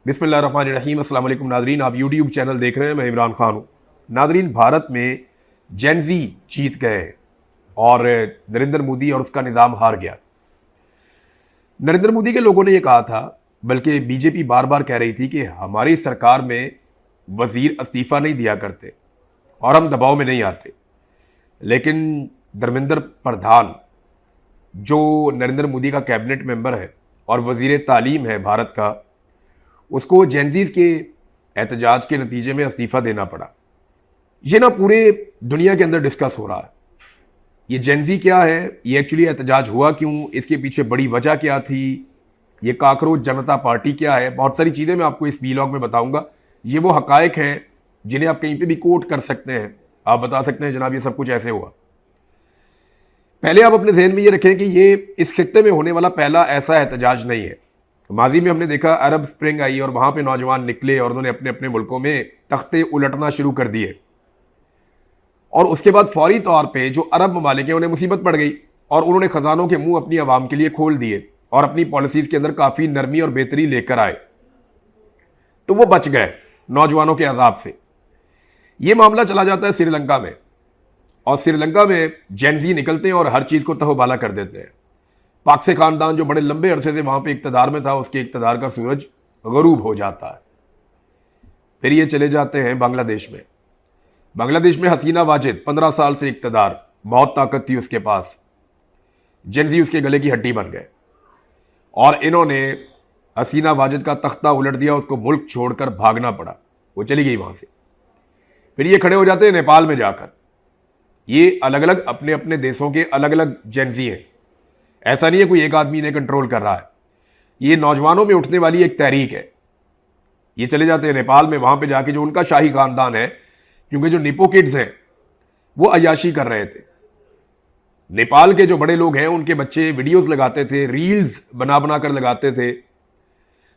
बिस्मिल्लाहिर्रहमानिर्रहीम। अस्सलाम वालेकुम नादरीन, आप यूट्यूब चैनल देख रहे हैं, मैं इमरान खान हूँ। नादरीन, भारत में जेनजी जीत गए और नरेंद्र मोदी और उसका निज़ाम हार गया। नरेंद्र मोदी के लोगों ने ये कहा था, बल्कि बीजेपी बार बार कह रही थी कि हमारी सरकार में वजीर इस्तीफ़ा नहीं दिया करते और हम दबाव में नहीं आते। लेकिन धर्मेंद्र प्रधान, जो नरेंद्र मोदी का कैबिनेट मेंबर है और वजीर तालीम है भारत का, उसको जेनजीज के एहतजाज के नतीजे में इस्तीफ़ा देना पड़ा। ये ना पूरे दुनिया के अंदर डिस्कस हो रहा है। ये जेनजी क्या है, ये एक्चुअली एहतजाज हुआ क्यों, इसके पीछे बड़ी वजह क्या थी, ये काकरोच जनता पार्टी क्या है, बहुत सारी चीज़ें मैं आपको इस वीलॉग में बताऊंगा। ये वो हकायक हैं जिन्हें आप कहीं पे भी कोट कर सकते हैं, आप बता सकते हैं जनाब ये सब कुछ ऐसे हुआ। पहले आप अपने जहन में ये रखें कि ये इस खित्ते में होने वाला पहला ऐसा एहतजाज नहीं है। माजी में हमने देखा अरब स्प्रिंग आई और वहां पे नौजवान निकले और उन्होंने अपने अपने मुल्कों में तख्ते उलटना शुरू कर दिए, और उसके बाद फौरी तौर पे जो अरब ममालिक हैं उन्हें मुसीबत पड़ गई और उन्होंने खजानों के मुंह अपनी आवाम के लिए खोल दिए और अपनी पॉलिसीज के अंदर काफी नरमी और बेहतरी लेकर आए, तो वो बच गए नौजवानों के अजाब से। ये मामला चला जाता है श्रीलंका में, और श्रीलंका में जेनजी निकलते हैं और हर चीज को तहोबाला कर देते हैं। पाक से खानदान जो बड़े लंबे अरसे से वहां पे इक्तदार में था, उसके इक्तदार का सूरज गरूब हो जाता है। फिर ये चले जाते हैं बांग्लादेश में। बांग्लादेश में हसीना वाजिद 15 साल से इक्तदार, बहुत ताकत थी उसके पास, जेनजी उसके गले की हड्डी बन गए और इन्होंने हसीना वाजिद का तख्ता उलट दिया, उसको मुल्क छोड़कर भागना पड़ा, वो चली गई वहां से। फिर ये खड़े हो जाते हैं नेपाल में जाकर। ये अलग अलग अपने अपने देशों के अलग अलग जेनजी हैं, ऐसा नहीं है कोई एक आदमी ने कंट्रोल कर रहा है। ये नौजवानों में उठने वाली एक तहरीक है। ये चले जाते हैं नेपाल में, वहां पे जाके जो उनका शाही खानदान है, क्योंकि जो निपो किड्स हैं वो अय्याशी कर रहे थे। नेपाल के जो बड़े लोग हैं उनके बच्चे वीडियोस लगाते थे, रील्स बना बना कर लगाते थे,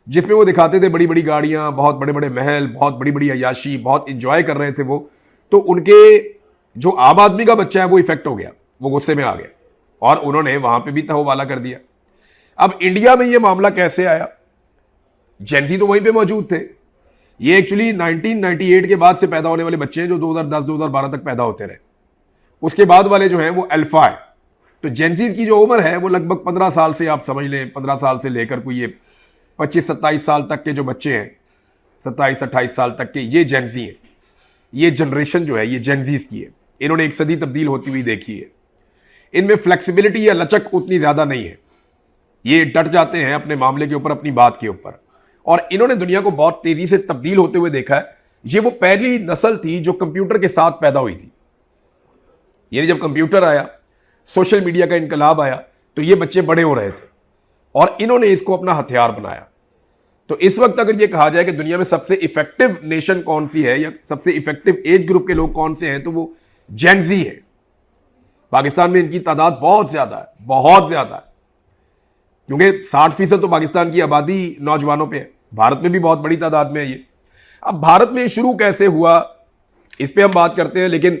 जिसमें वो दिखाते थे बड़ी बड़ी गाड़ियां, बहुत बड़े बड़े महल, बहुत बड़ी बड़ी अय्याशी, बहुत इंजॉय कर रहे थे वो। तो उनके जो आम आदमी का बच्चा है वो इफेक्ट हो गया, वो गुस्से में आ गया और उन्होंने वहां पे भी तहोबाला कर दिया। अब इंडिया में ये मामला कैसे आया? जेनजी तो वहीं पे मौजूद थे। ये एक्चुअली 1998 के बाद से पैदा होने वाले बच्चे हैं, जो 2010-2012 तक पैदा होते रहे। उसके बाद वाले जो हैं वो अल्फा है। तो जेनजी की जो उम्र है वो लगभग 15 साल से, आप समझ लें 15 साल से लेकर कोई ये 25-27 साल तक के जो बच्चे हैं, 27-28 साल तक के, ये जेनजी हैं। ये जनरेशन जो है ये जेनजीज की है। इन्होंने एक सदी तब्दील होती हुई देखी है। इनमें फ्लेक्सिबिलिटी या लचक उतनी ज्यादा नहीं है। ये डट जाते हैं अपने मामले के ऊपर, अपनी बात के ऊपर, और इन्होंने दुनिया को बहुत तेजी से तब्दील होते हुए देखा है। ये वो पहली नस्ल थी जो कंप्यूटर के साथ पैदा हुई थी। यानी जब कंप्यूटर आया, सोशल मीडिया का इनकलाब आया, तो ये बच्चे बड़े हो रहे थे और इन्होंने इसको अपना हथियार बनाया। तो इस वक्त अगर ये कहा जाए कि दुनिया में सबसे इफेक्टिव नेशन कौन सी है या सबसे इफेक्टिव एज ग्रुप के लोग कौन से हैं, तो वो जेनजी है। पाकिस्तान में इनकी तादाद बहुत ज्यादा है, बहुत ज्यादा है, क्योंकि 60% तो पाकिस्तान की आबादी नौजवानों पे है। भारत में भी बहुत बड़ी तादाद में है ये। अब भारत में शुरू कैसे हुआ इस पे हम बात करते हैं, लेकिन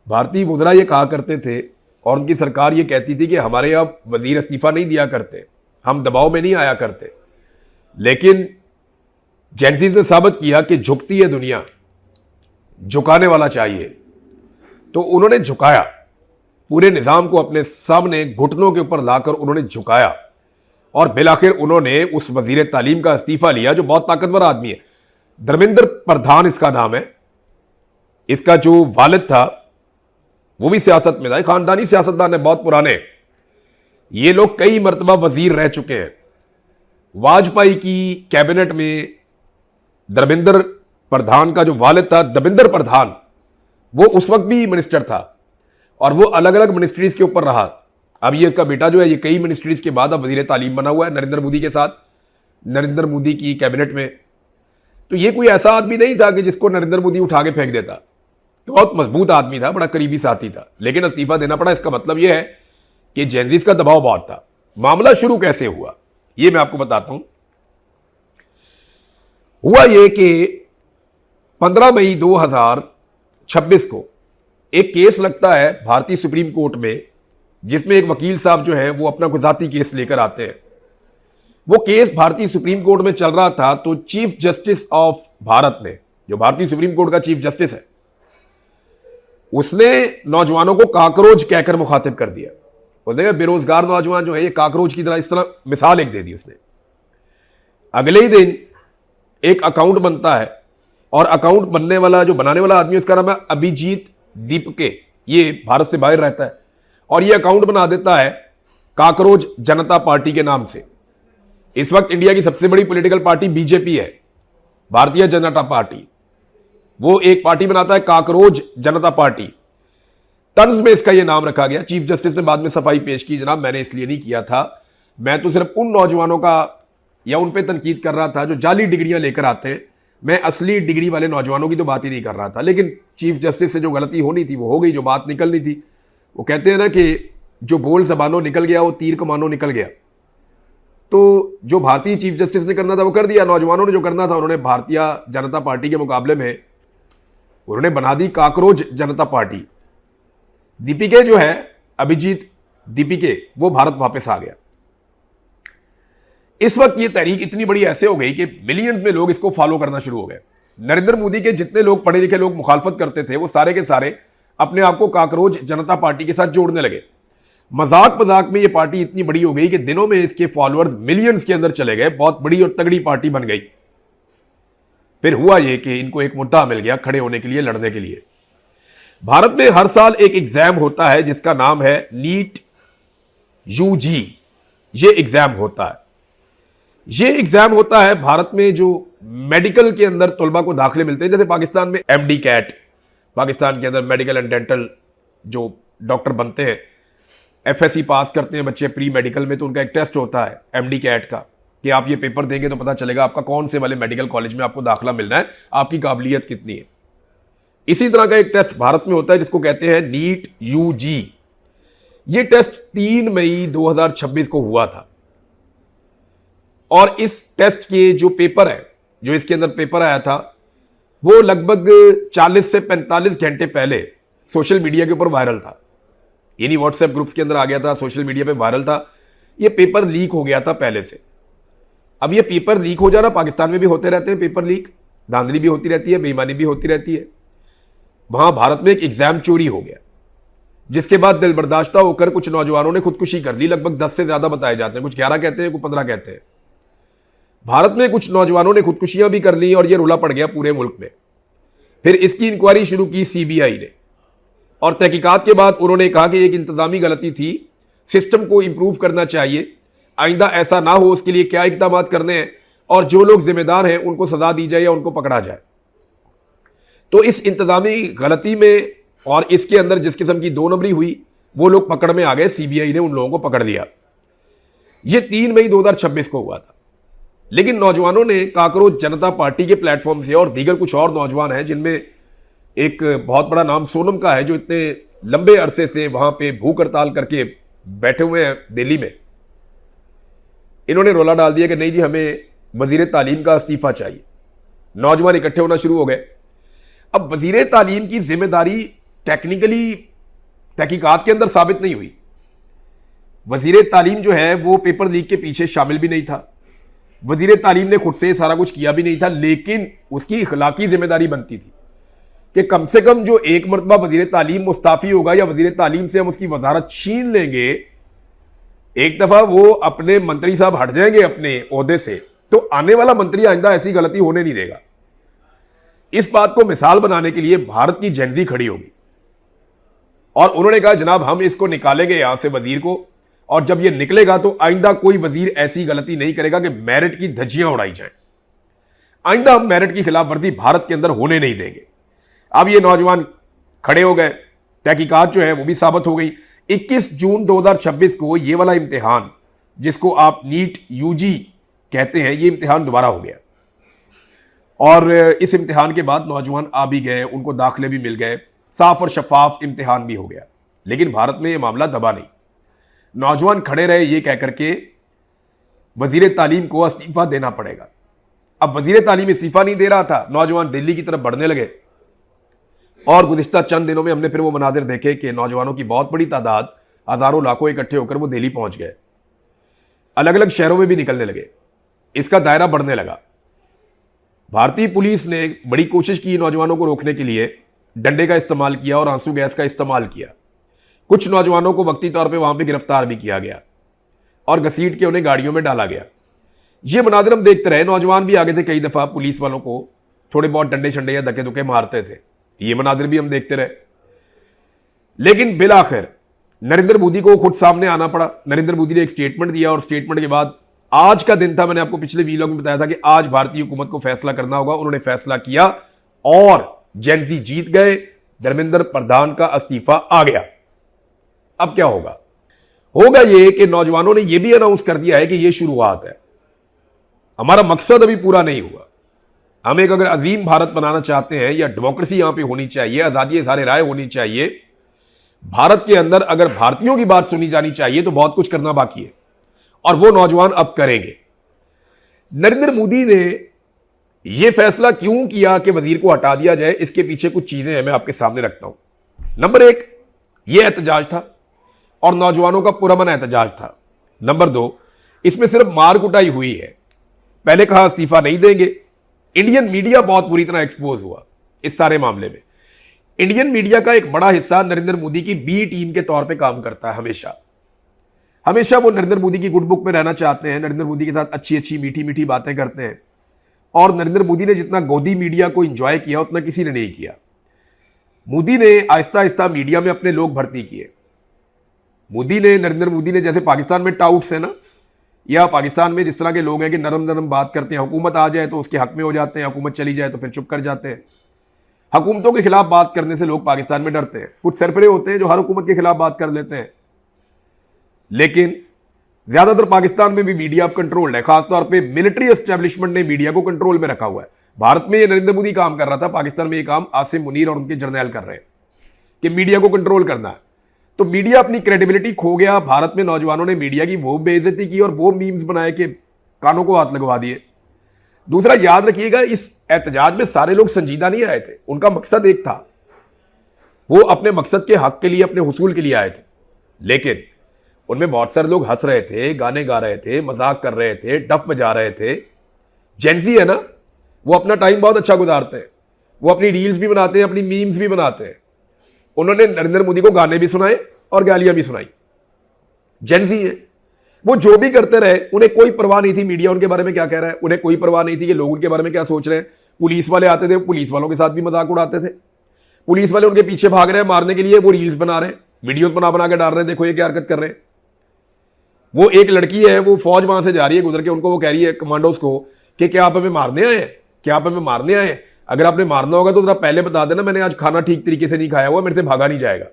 भारतीय वुज़रा ये कहा करते थे और उनकी सरकार ये कहती थी कि हमारे यहाँ वजीर इस्तीफा नहीं दिया करते, हम दबाव में नहीं आया करते। लेकिन जेनजीज ने साबित किया कि झुकती है दुनिया, झुकाने वाला चाहिए। तो उन्होंने झुकाया, पूरे निजाम को अपने सामने घुटनों के ऊपर लाकर उन्होंने झुकाया और बिलाखिर उन्होंने उस वजीर तालीम का इस्तीफा लिया जो बहुत ताकतवर आदमी है। धर्मेंद्र प्रधान इसका नाम है। इसका जो वालिद था वो भी सियासत में था, खानदानी सियासतदान है, बहुत पुराने। ये लोग कई मरतबा वजीर रह चुके हैं। वाजपेयी की कैबिनेट में धर्मेंद्र प्रधान का जो वालिद था, दबिंदर प्रधान, वो उस वक्त भी मिनिस्टर था और वो अलग अलग मिनिस्ट्रीज के ऊपर रहा। अब ये इसका बेटा जो है ये कई मिनिस्ट्रीज के बाद अब वजीर तालीम बना हुआ है नरेंद्र मोदी के साथ, नरेंद्र मोदी की कैबिनेट में। तो ये कोई ऐसा आदमी नहीं था कि जिसको नरेंद्र मोदी उठा के फेंक देता। तो बहुत मजबूत आदमी था, बड़ा करीबी साथी था, लेकिन इस्तीफा देना पड़ा। इसका मतलब यह है कि जेनजीज का दबाव बहुत था। मामला शुरू कैसे हुआ ये मैं आपको बताता हूं। हुआ यह कि 15 मई 2026 को एक केस लगता है भारतीय सुप्रीम कोर्ट में, जिसमें एक वकील साहब जो है वो अपना गुजाती केस लेकर आते हैं। वो केस भारतीय सुप्रीम कोर्ट में चल रहा था, तो चीफ जस्टिस ऑफ भारत ने, जो भारतीय सुप्रीम कोर्ट का चीफ जस्टिस है, उसने नौजवानों को काकरोच कहकर मुखातिब कर दिया। उसने कहा बेरोजगार नौजवान जो है ये काकरोच की तरह, इस तरह मिसाल एक दे दी उसने। अगले ही दिन एक अकाउंट बनता है और अकाउंट बनने वाला, जो बनाने वाला आदमी, उसका नाम है अभिजीत दीपके, ये भारत से बाहर रहता है, और ये अकाउंट बना देता है काकरोच जनता पार्टी के नाम से। इस वक्त इंडिया की सबसे बड़ी पॉलिटिकल पार्टी बीजेपी है, भारतीय जनता पार्टी। वो एक पार्टी बनाता है काकरोच जनता पार्टी, तंज में इसका ये नाम रखा गया। चीफ जस्टिस ने बाद में सफाई पेश की, जनाब मैंने इसलिए नहीं किया था, मैं तो सिर्फ उन नौजवानों का या उन पे तनकीद कर रहा था जो जाली डिग्रियां लेकर आते हैं, मैं असली डिग्री वाले नौजवानों की तो बात ही नहीं कर रहा था। लेकिन चीफ जस्टिस से जो गलती होनी थी वो हो गई, जो बात निकलनी थी। वो कहते हैं ना कि जो बोल जबानों निकल गया वो तीर कमानों निकल गया। तो जो भारतीय चीफ जस्टिस ने करना था वो कर दिया, नौजवानों ने जो करना था उन्होंने भारतीय जनता पार्टी के मुकाबले में उन्होंने बना दी काकरोच जनता पार्टी। दीपिके जो है, अभिजीत दीपिके, वो भारत वापस आ गया। इस वक्त ये तहरीक इतनी बड़ी ऐसे हो गई कि मिलियंस में लोग इसको फॉलो करना शुरू हो गए। नरेंद्र मोदी के जितने लोग पढ़े लिखे लोग मुखालफत करते थे, वो सारे के सारे अपने आप को काकरोच जनता पार्टी के साथ जोड़ने लगे। मजाक मजाक में ये पार्टी इतनी बड़ी हो गई कि दिनों में इसके फॉलोअर्स मिलियंस के अंदर चले गए, बहुत बड़ी और तगड़ी पार्टी बन गई। फिर हुआ ये कि इनको एक मुद्दा मिल गया खड़े होने के लिए, लड़ने के लिए। भारत में हर साल एक एग्जाम होता है जिसका नाम है नीट यूजी। ये एग्जाम होता है, ये एग्जाम होता है भारत में जो मेडिकल के अंदर तलबा को दाखिले मिलते हैं। जैसे पाकिस्तान में एमडी कैट, पाकिस्तान के अंदर मेडिकल एंड डेंटल जो डॉक्टर बनते हैं, एफएससी पास करते हैं बच्चे प्री मेडिकल में, तो उनका एक टेस्ट होता है एमडी कैट का कि आप ये पेपर देंगे तो पता चलेगा आपका कौन से वाले मेडिकल कॉलेज में आपको दाखिला मिलना है, आपकी काबिलियत कितनी है। इसी तरह का एक टेस्ट भारत में होता है जिसको कहते हैं नीट यूजी। ये टेस्ट 3 मई 2026 को हुआ था, और इस टेस्ट के जो पेपर है, जो इसके अंदर पेपर आया था, वो लगभग 40 से 45 घंटे पहले सोशल मीडिया के ऊपर वायरल था। यानी व्हाट्सएप ग्रुप्स के अंदर आ गया था, सोशल मीडिया पे वायरल था। ये पेपर लीक हो गया था पहले से। अब ये पेपर लीक हो जाना, पाकिस्तान में भी होते रहते हैं पेपर लीक, धांधली भी होती रहती है, बेईमानी भी होती रहती है। वहां भारत में एक एग्जाम चोरी हो गया, जिसके बाद दिल बर्दाश्ता होकर कुछ नौजवानों ने खुदकुशी कर ली। लगभग 10 से ज्यादा बताए जाते हैं, कुछ 11 कहते हैं, कुछ 15 कहते हैं। भारत में कुछ नौजवानों ने खुदकुशियां भी कर ली और यह रुला पड़ गया पूरे मुल्क में। फिर इसकी इंक्वायरी शुरू की सीबीआई ने, और तहकीकात के बाद उन्होंने कहा कि एक इंतजामी गलती थी, सिस्टम को इंप्रूव करना चाहिए, आइंदा ऐसा ना हो उसके लिए क्या इकदाम करने हैं, और जो लोग जिम्मेदार हैं उनको सजा दी जाए या उनको पकड़ा जाए। तो इस इंतजामी गलती में और इसके अंदर जिस किस्म की 2 नंबरी हुई, वो लोग पकड़ में आ गए, सीबीआई ने उन लोगों को पकड़ लिया। ये 3 मई 2026 को हुआ था। लेकिन नौजवानों ने काकरोच जनता पार्टी के प्लेटफॉर्म से, और दीगर कुछ और नौजवान हैं जिनमें एक बहुत बड़ा नाम सोनम का है, जो इतने लंबे अरसे से वहां पे भूख हड़ताल करके बैठे हुए हैं दिल्ली में, इन्होंने रोला डाल दिया कि नहीं जी हमें वजीर तालीम का इस्तीफा चाहिए। नौजवान इकट्ठे होना शुरू हो गए। अब वजीर तालीम की जिम्मेदारी टेक्निकली तहकीकात के अंदर साबित नहीं हुई। वजीर तालीम जो है वो पेपर लीक के पीछे शामिल भी नहीं था, वजीर तालीम ने खुद से सारा कुछ किया भी नहीं था, लेकिन उसकी इखलाकी जिम्मेदारी बनती थी कि कम से कम जो एक मरतबा वजीर तालीम मुस्ताफी होगा या वजीर तालीम से हम उसकी वजारत छीन लेंगे, एक दफा वो अपने मंत्री साहब हट जाएंगे अपने ओहदे से, तो आने वाला मंत्री आइंदा ऐसी गलती होने नहीं देगा। इस बात को मिसाल बनाने के लिए भारत की जेनजी खड़ी होगी और उन्होंने कहा जनाब हम इसको निकालेंगे यहां से वजीर को, और जब ये निकलेगा तो आइंदा कोई वजीर ऐसी गलती नहीं करेगा कि मेरिट की धज्जियां उड़ाई जाए। आइंदा हम मेरिट की खिलाफ वर्जी भारत के अंदर होने नहीं देंगे। अब ये नौजवान खड़े हो गए, तहकीकात जो है वो भी साबित हो गई। 21 जून 2026 को ये वाला इम्तिहान जिसको आप नीट यूजी कहते हैं, ये इम्तिहान दोबारा हो गया, और इस इम्तिहान के बाद नौजवान आ भी गए, उनको दाखिले भी मिल गए, साफ और शफाफ इम्तिहान भी हो गया। लेकिन भारत में ये मामला दबा नहीं। नौजवान खड़े रहे ये कहकर के वजीर तालीम को इस्तीफा देना पड़ेगा। अब वजीर तालीम इस्तीफा नहीं दे रहा था, नौजवान दिल्ली की तरफ बढ़ने लगे, और गुज़िश्ता चंद दिनों में हमने फिर वो मनाजिर देखे कि नौजवानों की बहुत बड़ी तादाद, हजारों लाखों इकट्ठे होकर वो दिल्ली पहुंच गए, अलग अलग शहरों में भी निकलने लगे। इसका दायरा बढ़ने लगा। भारतीय पुलिस ने बड़ी कोशिश की नौजवानों को रोकने के लिए, डंडे का इस्तेमाल किया और आंसू गैस का इस्तेमाल किया। कुछ नौजवानों को वक्ती तौर पे वहां पे गिरफ्तार भी किया गया और घसीट के उन्हें गाड़ियों में डाला गया। ये मनाजिर हम देखते रहे। नौजवान भी आगे से कई दफा पुलिस वालों को थोड़े बहुत डंडे शंडे या धक्के धुक्के मारते थे। ये मनाजिर भी हम देखते रहे। लेकिन बिलाखिर नरेंद्र मोदी को खुद सामने आना पड़ा। नरेंद्र मोदी ने एक स्टेटमेंट दिया और स्टेटमेंट के बाद आज का दिन था, मैंने आपको पिछले वीलॉग में बताया था कि आज भारतीय हुकूमत को फैसला करना होगा। उन्होंने फैसला किया और जेनजी जीत गए। धर्मेंद्र प्रधान का इस्तीफा आ गया। अब क्या होगा? होगा ये कि नौजवानों ने यह भी अनाउंस कर दिया है कि यह शुरुआत है, हमारा मकसद अभी पूरा नहीं हुआ। हम एक अगर अजीम भारत बनाना चाहते हैं या डेमोक्रेसी यहां पे होनी चाहिए, आजादी इज़हार राय होनी चाहिए, भारत के अंदर अगर भारतीयों की बात सुनी जानी चाहिए तो बहुत कुछ करना बाकी है और वो नौजवान अब करेंगे। नरेंद्र मोदी ने यह फैसला क्यों किया कि वजीर को हटा दिया जाए, इसके पीछे कुछ चीजें हैं, मैं आपके सामने रखता हूं। नंबर एक, यह एहतजाज था और नौजवानों का पुरअमन एहतजाज था। नंबर दो, इसमें सिर्फ मार कुटाई हुई है। पहले कहा इस्तीफा नहीं देंगे। इंडियन मीडिया बहुत बुरी तरह एक्सपोज हुआ इस सारे मामले में। इंडियन मीडिया का एक बड़ा हिस्सा नरेंद्र मोदी की बी टीम के तौर पे काम करता है। हमेशा वो नरेंद्र मोदी की गुड बुक में रहना चाहते हैं, नरेंद्र मोदी के साथ अच्छी अच्छी मीठी मीठी बातें करते हैं। और नरेंद्र मोदी ने जितना गोदी मीडिया को एंजॉय किया उतना किसी ने नहीं किया। मोदी ने आहिस्ता आहिस्ता मीडिया में अपने लोग भर्ती किए। नरेंद्र मोदी ने जैसे पाकिस्तान में टाउट्स है ना, या पाकिस्तान में जिस तरह के लोग हैं कि नरम नरम बात करते हैं, हुकूमत आ जाए तो उसके हक में हो जाते हैं, हुकूमत चली जाए तो फिर चुप कर जाते हैं। हुकूमतों के खिलाफ बात करने से लोग पाकिस्तान में डरते हैं। कुछ सरपरे होते हैं जो हर हुकूमत के खिलाफ बात कर लेते हैं, लेकिन ज्यादातर पाकिस्तान में भी मीडिया अब कंट्रोल्ड है। खासतौर पे मिलिट्री एस्टेब्लिशमेंट ने मीडिया को कंट्रोल में रखा हुआ है। भारत में ये नरेंद्र मोदी काम कर रहा था, पाकिस्तान में ये काम आसिम मुनीर और उनके जर्नैल कर रहे हैं कि मीडिया को कंट्रोल करना है। तो मीडिया अपनी क्रेडिबिलिटी खो गया। भारत में नौजवानों ने मीडिया की वो बेइज्जती की और वो मीम्स बनाए कि कानों को हाथ लगवा दिए। दूसरा, याद रखिएगा, इस एहतजाज में सारे लोग संजीदा नहीं आए थे। उनका मकसद एक था, वो अपने मकसद के हक के लिए, अपने हुसूल के लिए आए थे। लेकिन उनमें बहुत सारे लोग हंस रहे थे, गाने गा रहे थे, मजाक कर रहे थे, डफ बजा रहे थे। जेनजी है ना, वो अपना टाइम बहुत अच्छा गुजारते हैं। वो अपनी रील्स भी बनाते हैं, अपनी मीम्स भी बनाते हैं। उन्होंने नरेंद्र मोदी को गाने भी सुनाए और गालियां भी सुनाई। जेनजी है, वो जो भी करते रहे, उन्हें कोई परवाह नहीं थी मीडिया उनके बारे में क्या कह रहा है। उन्हें कोई परवाह नहीं थी कि लोग उनके बारे में क्या सोच रहे हैं। पुलिस वाले आते थे, पुलिस वालों के साथ भी मजाक उड़ाते थे। पुलिस वाले उनके पीछे भाग रहे हैं मारने के लिए, वो रील्स बना रहे हैं, वीडियोस बना बना के डाल रहे हैं, देखो ये क्या हरकत कर रहे हैं। वो एक लड़की है, वो फौज वहां से जा रही है गुजर के, उनको वो कह रही है कमांडोज को कि क्या आप हमें मारने आए हैं, क्या आप हमें मारने आए हैं? अगर आपने मारना होगा तो जरा पहले बता देना, मैंने आज खाना ठीक तरीके से नहीं खाया हुआ, मेरे से भागा नहीं जाएगा।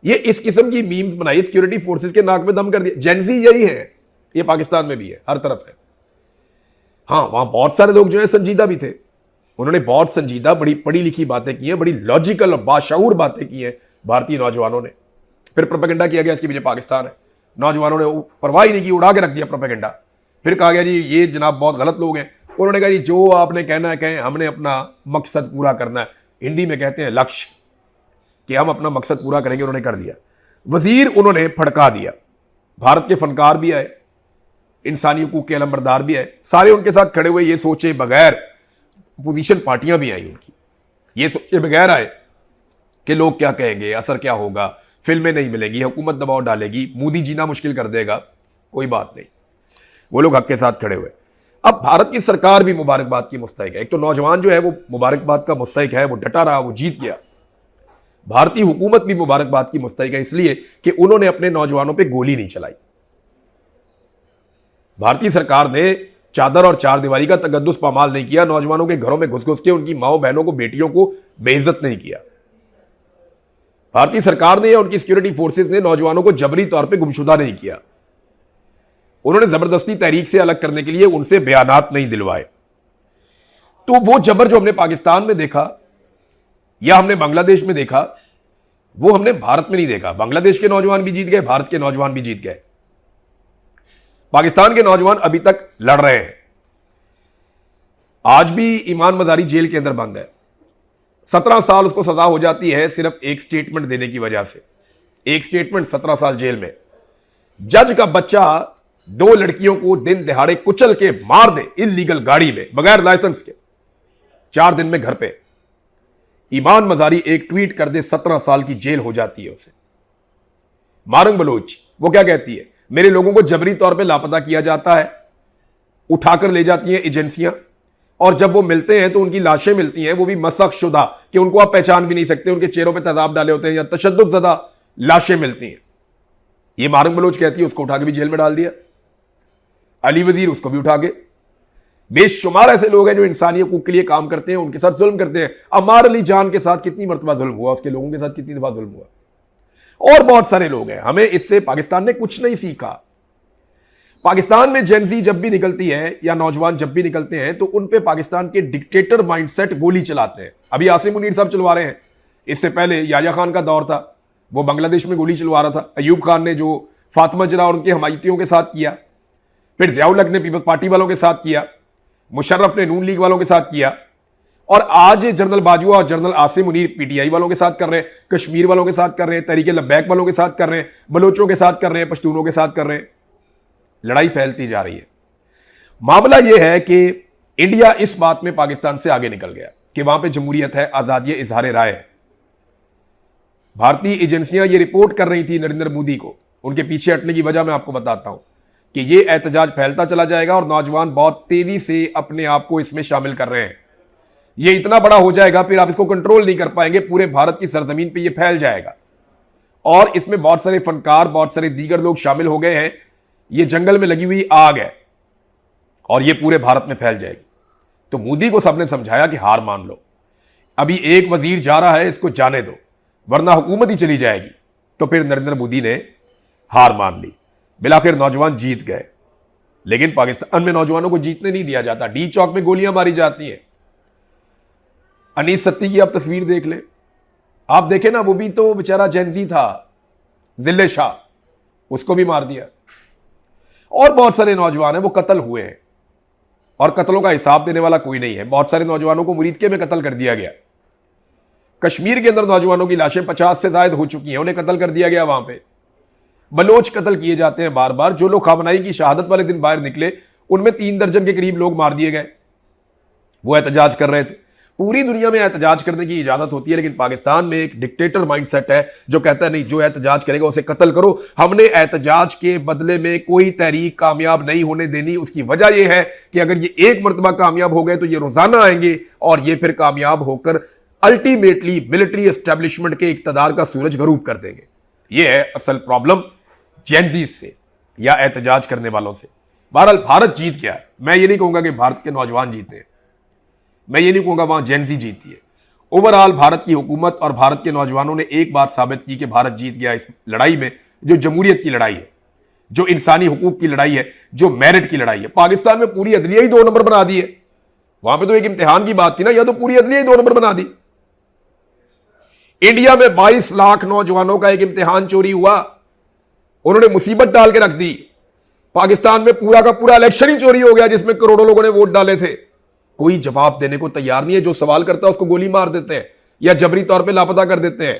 ये इस किस्म की मीम्स बनाई, सिक्योरिटी फोर्सेस के नाक में दम कर दिया। जेनजी यही है, ये पाकिस्तान में भी है, हर तरफ है। हाँ, वहां बहुत सारे लोग जो है संजीदा भी थे। उन्होंने बहुत संजीदा, बड़ी पढ़ी लिखी बातें की हैं, बड़ी लॉजिकल और बाशऊर बातें की हैं भारतीय नौजवानों ने। फिर प्रोपेगेंडा किया गया इसके पीछे पाकिस्तान है। नौजवानों ने परवाह ही नहीं की, उड़ा के रख दिया प्रोपेगेंडा। फिर कहा गया जी ये जनाब बहुत गलत लोग हैं। उन्होंने कहा जी जो आपने कहना है कहें, हमने अपना मकसद पूरा करना है। हिंदी में कहते हैं लक्ष्य, कि हम अपना मकसद पूरा करेंगे। उन्होंने कर दिया। वजीर उन्होंने फड़का दिया। भारत के फनकार भी आए, इंसानी हुकूक के अलमबरदार भी आए, सारे उनके साथ खड़े हुए, ये सोचे बगैर। अपोजिशन पार्टियां भी आई उनकी, ये सोचे बगैर आए कि लोग क्या कहेंगे, असर क्या होगा, फिल्में नहीं मिलेंगी, हुकूमत दबाव डालेगी, मोदी जीना मुश्किल कर देगा। कोई बात नहीं, वो लोग हक के साथ खड़े हुए। अब भारत की सरकार भी मुबारकबाद की मुस्तहिक है। एक तो नौजवान जो है वो मुबारकबाद का मुस्तहिक है, वो डटा रहा, वो जीत गया। भारतीय हुकूमत भी मुबारकबाद की मुस्तहिक है, इसलिए कि उन्होंने अपने नौजवानों पे गोली नहीं चलाई। भारतीय सरकार ने चादर और चार दीवारी का तगद्दुस पामाल नहीं किया। नौजवानों के घरों में घुस घुस के उनकी माओ बहनों को, बेटियों को बेइज्जत नहीं किया। भारतीय सरकार ने या उनकी सिक्योरिटी फोर्सेस ने नौजवानों को जबरी तौर पे गुमशुदा नहीं किया। उन्होंने जबरदस्ती तहरीक से अलग करने के लिए उनसे बयानात नहीं दिलवाए। तो वो जबर जो हमने पाकिस्तान में देखा या हमने बांग्लादेश में देखा, वो हमने भारत में नहीं देखा। बांग्लादेश के नौजवान भी जीत गए, भारत के नौजवान भी जीत गए। पाकिस्तान के नौजवान अभी तक लड़ रहे हैं। आज भी ईमान मजारी जेल के अंदर बंद है। 17 साल उसको सजा हो जाती है सिर्फ एक स्टेटमेंट देने की वजह से। एक स्टेटमेंट, 17 साल जेल में। जज का बच्चा 2 लड़कियों को दिन दिहाड़े कुचल के मार दे इल्लीगल गाड़ी में बगैर लाइसेंस के, 4 दिन में घर पे। ईमान मजारी एक ट्वीट कर दे, 17 साल की जेल हो जाती है उसे। मारंग बलोच वो क्या कहती है, मेरे लोगों को जबरी तौर पे लापता किया जाता है, उठाकर ले जाती हैं एजेंसियां, और जब वो मिलते हैं तो उनकी लाशें मिलती हैं, वो भी मसख शुदा कि उनको आप पहचान भी नहीं सकते, उनके चेहरों पे तेजाब डाले होते हैं, या तशद्दुद ज़दा लाशें मिलती हैं। ये मारंग बलोच कहती है, उसको उठा के भी जेल में डाल दिया। अली वजीर उसको भी उठा के। बेशुमार ऐसे लोग हैं जो इंसानी हकूक के लिए काम करते हैं, उनके साथ जुल्म करते हैं। अमार अली जान के साथ कितनी मरतबा जुल्म हुआ, उसके लोगों के साथ कितनी दफा जुल्म हुआ, और बहुत सारे लोग हैं। हमें इससे पाकिस्तान ने कुछ नहीं सीखा। पाकिस्तान में जेनजी जब भी निकलती है या नौजवान जब भी निकलते हैं तो उन पे पाकिस्तान के डिक्टेटर माइंडसेट गोली चलाते हैं। अभी आसिम मुनीर साहब चलवा रहे हैं, इससे पहले याया खान का दौर था, वो बांग्लादेश में गोली चलवा रहा था। अयूब खान ने जो फातिमा जरा और उनके हमायतियों के साथ किया, फिर ज़ियाउल हक ने पीपल्स पार्टी वालों के साथ किया, मुशर्रफ ने नून लीग वालों के साथ किया, और आज जनरल बाजवा और जनरल आसिम मुनीर पीटीआई वालों के साथ कर रहे हैं, कश्मीर वालों के साथ कर रहे हैं, तहरीक लब्बैक वालों के साथ कर रहे हैं, बलोचों के साथ कर रहे हैं, पश्तूनों के साथ कर रहे हैं। लड़ाई फैलती जा रही है। मामला यह है कि इंडिया इस बात में पाकिस्तान से आगे निकल गया कि वहां पे जमहूरियत है, आजादी इजहार राय है। भारतीय एजेंसियां ये रिपोर्ट कर रही थी नरेंद्र मोदी को, उनके पीछे हटने की वजह मैं आपको बताता हूं कि ये एहतजाज फैलता चला जाएगा और नौजवान बहुत तेजी से अपने आप को इसमें शामिल कर रहे हैं। ये इतना बड़ा हो जाएगा, फिर आप इसको कंट्रोल नहीं कर पाएंगे, पूरे भारत की सरजमीन पे ये फैल जाएगा। और इसमें बहुत सारे फनकार, बहुत सारे दीगर लोग शामिल हो गए हैं। ये जंगल में लगी हुई आग है और ये पूरे भारत में फैल जाएगी। तो मोदी को सबने समझाया कि हार मान लो, अभी एक वजीर जा रहा है, इसको जाने दो वरना हुकूमत ही चली जाएगी। तो फिर नरेंद्र मोदी ने हार मान ली। बिलाखिर नौजवान जीत गए, लेकिन पाकिस्तान में नौजवानों को जीतने नहीं दिया जाता। डी चौक में गोलियां मारी जाती हैं। अनीस सत्ती की आप तस्वीर देख लें, आप देखें ना, वो भी तो बेचारा जैनजी था, जिले शाह, उसको भी मार दिया। और बहुत सारे नौजवान हैं वो कत्ल हुए हैं और कत्लों का हिसाब देने वाला कोई नहीं है। बहुत सारे नौजवानों को मुरीदके में कत्ल कर दिया गया। कश्मीर के अंदर नौजवानों की लाशें 50 से ज्यादा हो चुकी हैं, उन्हें कत्ल कर दिया गया। वहां पे बलोच कत्ल किए जाते हैं बार बार। जो लोग खामनाई की शहादत वाले दिन बाहर निकले, उनमें 3 दर्जन के करीब लोग मार दिए गए। वो एहतजाज कर रहे थे। पूरी दुनिया में एहतजाज करने की इजाजत होती है, लेकिन पाकिस्तान में एक डिक्टेटर माइंडसेट है जो कहता है नहीं, जो एहतजाज करेगा उसे कत्ल करो। हमने एहतजाज के बदले में कोई तहरीक कामयाब नहीं होने देनी। उसकी वजह यह है कि अगर ये एक मरतबा कामयाब हो गए तो ये रोजाना आएंगे और ये फिर कामयाब होकर अल्टीमेटली मिलिट्री एस्टेब्लिशमेंट के इक्तदार का सूरज गरूब कर देंगे। ये है असल प्रॉब्लम जेनजीज से या एहतजाज करने वालों से। बहरहाल भारत जीत गया। मैं ये नहीं कहूंगा कि भारत के नौजवान जीते हैं, मैं ये नहीं कहूंगा वहां जेनजी जीती है। ओवरऑल भारत की हुकूमत और भारत के नौजवानों ने एक बात साबित की कि भारत जीत गया इस लड़ाई में, जो जमहूरियत की लड़ाई है, जो इंसानी हुकूक की लड़ाई है, जो मेरिट की लड़ाई है। पाकिस्तान में पूरी अदलिया ही 2 नंबर बना दी है। वहां पे तो एक इम्तिहान की बात थी ना, या तो पूरी अदलिया ही 2 नंबर बना दी। इंडिया में 22 लाख नौजवानों का एक इम्तिहान चोरी हुआ, उन्होंने मुसीबत डाल के रख दी। पाकिस्तान में पूरा का पूरा इलेक्शन ही चोरी हो गया जिसमें करोड़ों लोगों ने वोट डाले थे। कोई जवाब देने को तैयार नहीं है। जो सवाल करता है उसको गोली मार देते हैं या जबरी तौर पे लापता कर देते हैं।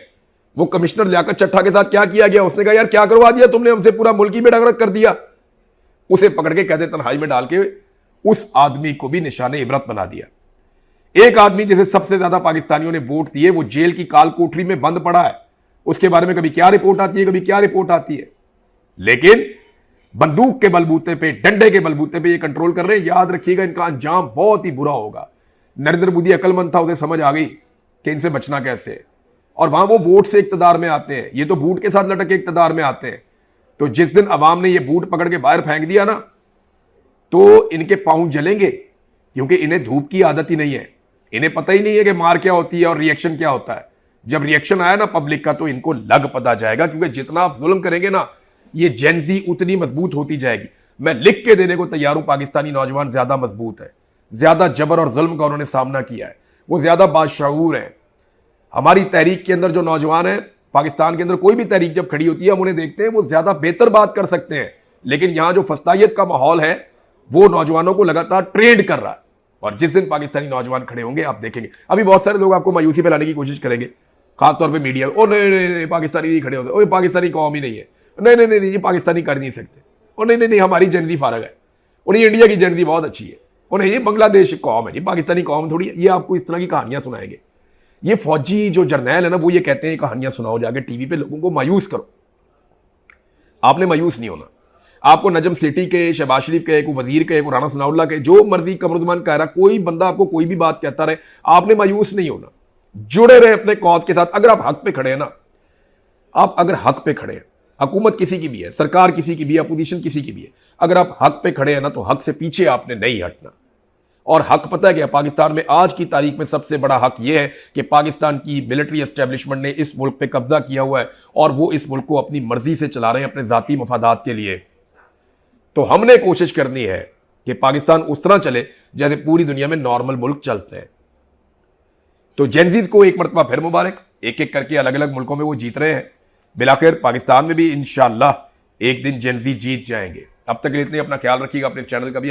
वो कमिश्नर लियाकत चट्टा के साथ क्या किया गया, उसने कहा यार क्या करवा दिया तुमने हमसे, पूरा मुल्क ही बेड़गरक कर दिया। उसे पकड़ के कहते तन्हाई में डाल के उस आदमी को भी निशाने इबरत बना दिया। एक आदमी जिसे सबसे ज्यादा पाकिस्तानियों ने वोट दिए, वो जेल की काल कोठरी में बंद पड़ा है। उसके बारे में कभी क्या रिपोर्ट आती है, कभी क्या रिपोर्ट आती है, लेकिन बंदूक के बलबूते पे, डंडे के बलबूते पे ये कंट्रोल कर रहे हैं। याद रखिएगा, इनका अंजाम बहुत ही बुरा होगा। नरेंद्र मोदी अकलमंद था, उसे समझ आ गई कि इनसे बचना कैसे है। और वहां वो वोट से इक्तदार में आते हैं, ये तो बूट के साथ लटक के इक्तदार में आते हैं। तो जिस दिन अवाम ने ये बूट पकड़ के बाहर फेंक दिया ना, तो इनके पांव जलेंगे, क्योंकि इन्हें धूप की आदत ही नहीं है। इन्हें पता ही नहीं है कि मार क्या होती है और रिएक्शन क्या होता है। जब रिएक्शन आया ना पब्लिक का, तो इनको लग पता जाएगा, क्योंकि जितना आप जुल्म करेंगे ना, ये जेनजी उतनी मजबूत होती जाएगी। मैं लिख के देने को तैयार हूं, पाकिस्तानी नौजवान ज्यादा मजबूत है, ज्यादा जबर और जुल्म का उन्होंने सामना किया है, वो ज्यादा बाशऊर है। हमारी तहरीक के अंदर जो नौजवान है, पाकिस्तान के अंदर कोई भी तहरीक जब खड़ी होती है, हम उन्हें देखते हैं वो ज्यादा बेहतर बात कर सकते हैं, लेकिन यहां जो फस्तायत का माहौल है वो नौजवानों को लगातार ट्रेंड कर रहा है। और जिस दिन पाकिस्तानी नौजवान खड़े होंगे, आप देखेंगे अभी बहुत सारे लोग आपको मायूसी फैलाने की कोशिश करेंगे, खासतौर पर मीडिया। ओ नहीं नहीं नहीं, पाकिस्तानी नहीं खड़े होते, पाकिस्तानी कौम ही नहीं है, नहीं नहीं नहीं, ये पाकिस्तानी कर नहीं सकते। और नहीं नहीं नहीं हमारी जेनजी फारग है, उन्हें इंडिया की जेनजी बहुत अच्छी है, उन्हें ये बांग्लादेश कौम है जी, पाकिस्तानी कौम थोड़ी है। ये आपको इस तरह की कहानियां सुनाएंगे। ये फौजी जो जर्नैल है ना, वो ये कहते हैं कहानियां सुनाओ जाके टीवी पे, लोगों को मायूस करो। आपने मायूस नहीं होना। आपको नजम सेठी के, शहबाज शरीफ के, को वजीर के, को राणा सनाउल्लाह के, जो मर्जी कमरुजमान कह रहा, कोई बंदा आपको कोई भी बात कहता रहे, आपने मायूस नहीं होना। जुड़े रहे अपने कौद के साथ। अगर आप हक पे खड़े हैं ना, आप अगर हक पे खड़े हैं, हुकूमत किसी की भी है, सरकार किसी की भी है, अपोजिशन किसी की भी है, अगर आप हक पे खड़े हैं ना, तो हक से पीछे आपने नहीं हटना। और हक पता है क्या, पाकिस्तान में आज की तारीख में सबसे बड़ा हक यह है कि पाकिस्तान की मिलिट्री एस्टेब्लिशमेंट ने इस मुल्क पे कब्जा किया हुआ है और वो इस मुल्क को अपनी मर्जी से चला रहे हैं, अपने जाती मफादात के लिए। तो हमने कोशिश करनी है कि पाकिस्तान उस तरह चले जैसे पूरी दुनिया में नॉर्मल मुल्क चलते हैं। तो जेनजीज को एक मरतबा फिर मुबारक, एक एक करके अलग अलग मुल्कों में वो जीत रहे हैं। बिलाखिर पाकिस्तान में भी इंशाअल्लाह एक दिन जेनजी जीत जाएंगे। अब तक के लिए इतने, अपना ख्याल रखिएगा, अपने चैनल का भी